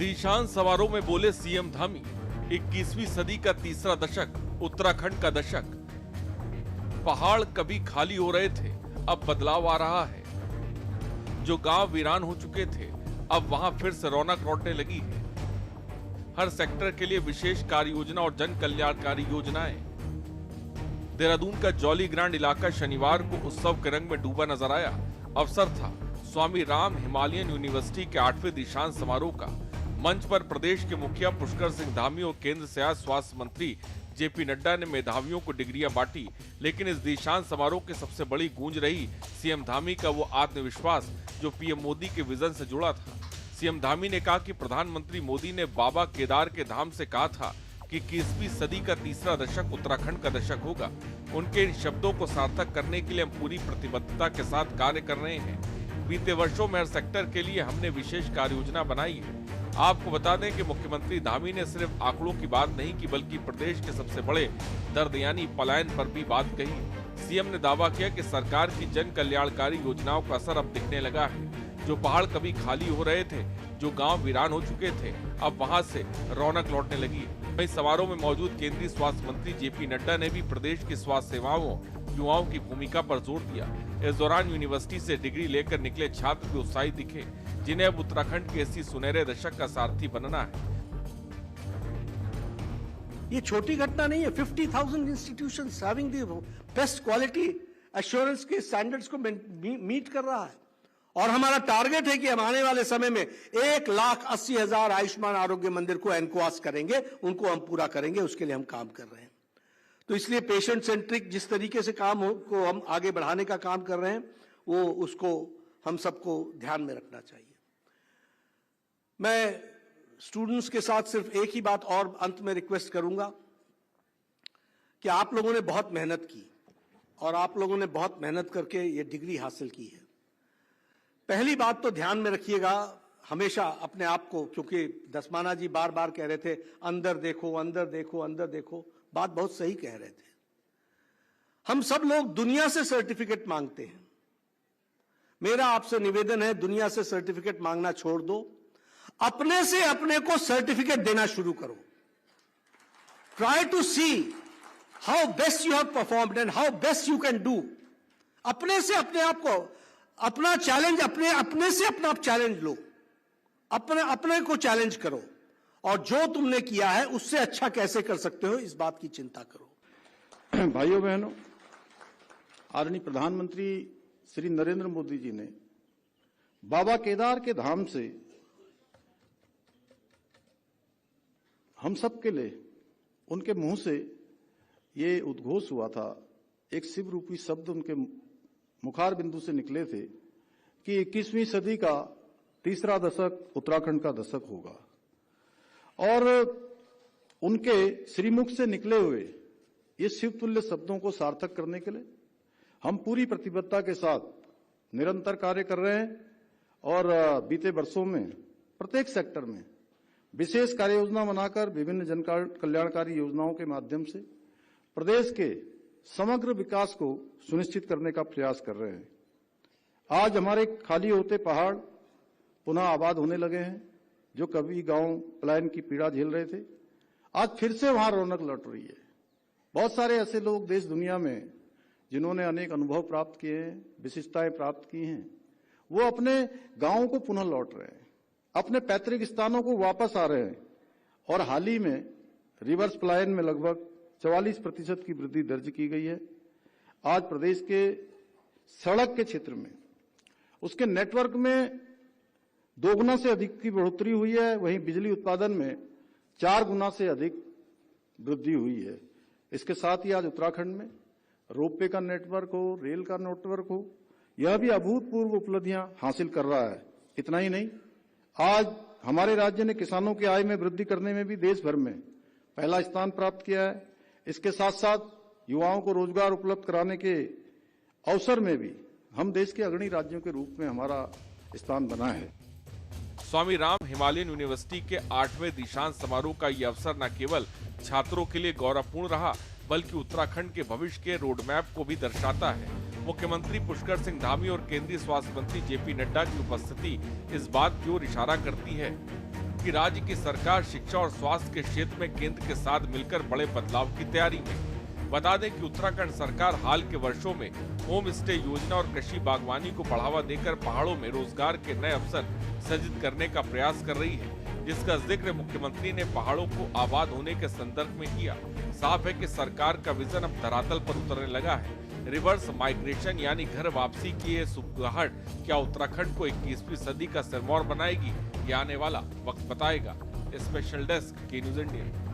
दीक्षांत समारोह में बोले सीएम धामी, 21वीं सदी का तीसरा दशक, उत्तराखंड का दशक। पहाड़ कभी खाली हो रहे थे, अब बदलाव आ रहा है। जो गांव वीरान हो चुके थे, अब वहां फिर से रौनक लौटने लगी है। हर सेक्टर के लिए विशेष कार्य योजना और जन कल्याणकारी योजनाएं। देहरादून का जॉली ग्रांड इलाका शनिवार को उत्सव के रंग में डूबा नजर आया। अवसर था स्वामी राम हिमालयन यूनिवर्सिटी के 8वें दीक्षांत समारोह का। मंच पर प्रदेश के मुखिया पुष्कर सिंह धामी और केंद्र से आए स्वास्थ्य मंत्री जेपी नड्डा ने मेधावियों को डिग्रियां बांटी। लेकिन इस दीक्षांत समारोह की सबसे बड़ी गूंज रही सीएम धामी का वो आत्मविश्वास जो पीएम मोदी के विजन से जुड़ा था। सीएम धामी ने कहा कि प्रधानमंत्री मोदी ने बाबा केदार के धाम से कहा था कि 21वीं सदी का तीसरा दशक उत्तराखंड का दशक होगा। उनके इन शब्दों को सार्थक करने के लिए हम पूरी प्रतिबद्धता के साथ कार्य कर रहे हैं। बीते वर्षों में हर सेक्टर के लिए हमने विशेष कार्य योजना बनाई है। आपको बता दें कि मुख्यमंत्री धामी ने सिर्फ आंकड़ों की बात नहीं की, बल्कि प्रदेश के सबसे बड़े दर्द यानी पलायन पर भी बात कही। सीएम ने दावा किया कि सरकार की जन कल्याणकारी योजनाओं का असर अब दिखने लगा है। जो पहाड़ कभी खाली हो रहे थे, जो गांव वीरान हो चुके थे, अब वहां से रौनक लौटने लगी है। वहीं समारोह में मौजूद केंद्रीय स्वास्थ्य मंत्री जेपी नड्डा ने भी प्रदेश की स्वास्थ्य सेवाओं, युवाओं की भूमिका पर जोर दिया। इस दौरान यूनिवर्सिटी से डिग्री लेकर निकले छात्र भी उत्साहित दिखे, जिन्हें अब उत्तराखंड के इसी सुनहरे दशक का सारथी बनना है। ये छोटी घटना नहीं है। 50,000 institutions having the best quality assurance के स्टैंडर्ड्स को मीट कर रहा है। और हमारा टारगेट है कि हम आने वाले समय में 1,80,000 आयुष्मान आरोग्य मंदिर को एनक्वास करेंगे, उनको हम पूरा करेंगे। उसके लिए हम काम कर रहे हैं। तो इसलिए पेशेंट सेंट्रिक जिस तरीके से काम को हम आगे बढ़ाने का काम कर रहे हैं, वो उसको हम सबको ध्यान में रखना चाहिए। मैं स्टूडेंट्स के साथ सिर्फ एक ही बात और अंत में रिक्वेस्ट करूंगा कि आप लोगों ने बहुत मेहनत की और आप लोगों ने बहुत मेहनत करके ये डिग्री हासिल की है। पहली बात तो ध्यान में रखिएगा हमेशा अपने आप को, क्योंकि दसमाना जी बार बार कह रहे थे अंदर देखो, अंदर देखो, अंदर देखो। बात बहुत सही कह रहे थे। हम सब लोग दुनिया से सर्टिफिकेट मांगते हैं। मेरा आपसे निवेदन है, दुनिया से सर्टिफिकेट मांगना छोड़ दो, अपने से अपने को सर्टिफिकेट देना शुरू करो। Try to see how best you have performed and how best you can do. अपने से अपने आप को, अपना चैलेंज, अपने से अपना चैलेंज लो, अपने को चैलेंज करो और जो तुमने किया है उससे अच्छा कैसे कर सकते हो, इस बात की चिंता करो। भाइयों बहनों, आदरणीय प्रधानमंत्री श्री नरेंद्र मोदी जी ने बाबा केदार के धाम से हम सब के लिए, उनके मुंह से ये उद्घोष हुआ था, एक शिव रूपी शब्द उनके मुखार बिंदु से निकले थे कि 21वीं सदी का तीसरा दशक उत्तराखंड का दशक होगा। और उनके श्रीमुख से निकले हुए ये शिवतुल्य शब्दों को सार्थक करने के लिए हम पूरी प्रतिबद्धता के साथ निरंतर कार्य कर रहे हैं। और बीते वर्षों में प्रत्येक सेक्टर में विशेष कार्य योजना बनाकर विभिन्न जन कल्याणकारी योजनाओं के माध्यम से प्रदेश के समग्र विकास को सुनिश्चित करने का प्रयास कर रहे हैं। आज हमारे खाली होते पहाड़ पुनः आबाद होने लगे हैं। जो कभी गांव पलायन की पीड़ा झेल रहे थे, आज फिर से वहां रौनक लौट रही है। बहुत सारे ऐसे लोग देश दुनिया में जिन्होंने अनेक अनुभव प्राप्त किए हैं, विशिष्टताएं प्राप्त की हैं, वो अपने गांवों को पुनः लौट रहे हैं, अपने पैतृक स्थानों को वापस आ रहे हैं। और हाल ही में रिवर्स पलायन में लगभग 44% की वृद्धि दर्ज की गई है। आज प्रदेश के सड़क के क्षेत्र में, उसके नेटवर्क में 2 गुना से अधिक की बढ़ोतरी हुई है। वहीं बिजली उत्पादन में 4 गुना से अधिक वृद्धि हुई है। इसके साथ ही आज उत्तराखंड में रोपवे का नेटवर्क हो, रेल का नेटवर्क हो, यह भी अभूतपूर्व उपलब्धियां हासिल कर रहा है। इतना ही नहीं, आज हमारे राज्य ने किसानों की आय में वृद्धि करने में भी देश भर में पहला स्थान प्राप्त किया है। इसके साथ साथ युवाओं को रोजगार उपलब्ध कराने के अवसर में भी हम देश के अग्रणी राज्यों के रूप में हमारा स्थान बना है। स्वामी राम हिमालयन यूनिवर्सिटी के 8वें दीक्षांत समारोह का ये अवसर न केवल छात्रों के लिए गौरवपूर्ण रहा, बल्कि उत्तराखंड के भविष्य के रोडमैप को भी दर्शाता है। मुख्यमंत्री पुष्कर सिंह धामी और केंद्रीय स्वास्थ्य मंत्री जेपी नड्डा की उपस्थिति इस बात की ओर इशारा करती है कि राज्य की सरकार शिक्षा और स्वास्थ्य के क्षेत्र में केंद्र के साथ मिलकर बड़े बदलाव की तैयारी में। बता दें कि उत्तराखंड सरकार हाल के वर्षों में होम स्टे योजना और कृषि बागवानी को बढ़ावा देकर पहाड़ों में रोजगार के नए अवसर सृजित करने का प्रयास कर रही है, जिसका जिक्र मुख्यमंत्री ने पहाड़ों को आबाद होने के संदर्भ में किया। साफ है कि सरकार का विजन अब धरातल पर उतरने लगा है। रिवर्स माइग्रेशन यानी घर वापसी की ये सुगबुगाहट क्या उत्तराखंड को 21वीं सदी का सिरमौर बनाएगी, ये आने वाला वक्त बताएगा। स्पेशल डेस्क के न्यूज इंडिया।